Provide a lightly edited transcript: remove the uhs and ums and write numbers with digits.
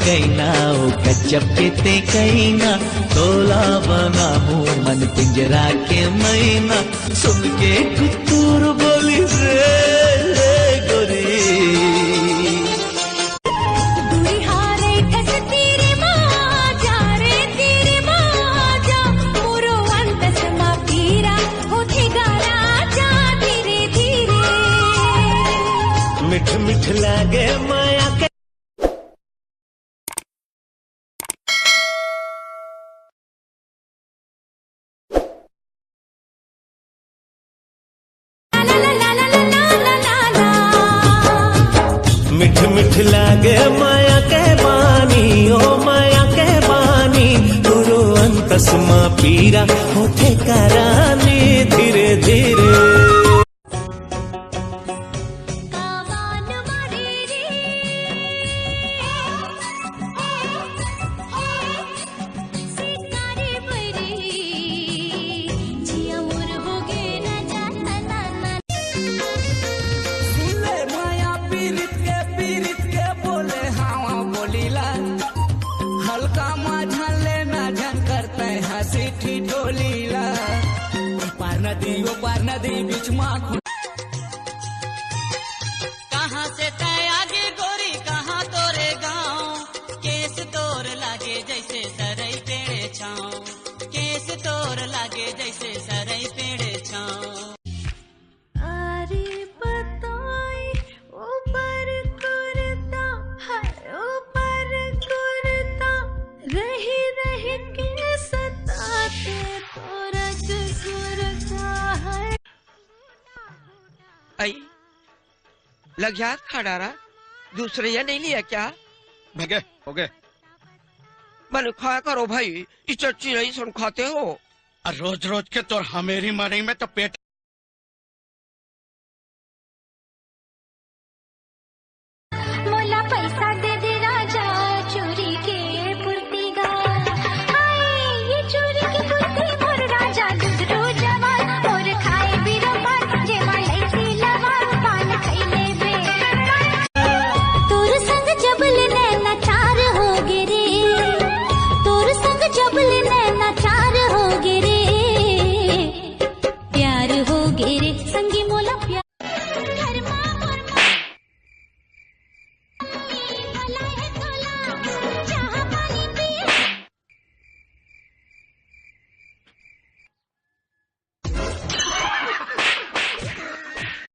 कैना ओ गजब के ते कैना तोला बनामू मन पिंजरा के मैना सुन के कुतूर बोली रे गोरी मिठ मिठ लागे माया के मिठ मिठ लागे माया के बानी ओ माया के बानी गुरु अंतस मा पीरा होठे करानी धीरे धीरे हल्का माझा लेना झन करते हंसी ठिठोलीला पार नदी बीच माँ कहाँ से तय आगे गोरी कहाँ तोरे गाँव केस तोर लागे जैसे सरई पेड़े छाँव केस तोर लागे जैसे सरई पेड़े छाँव आई लग याद खड़ा रहा दूसरे या नहीं लिया क्या भगे हो गए मैंने खाया करो भाई इस चर्ची नहीं सुन खाते हो रोज रोज के तो हमेरी मरी में तो पेट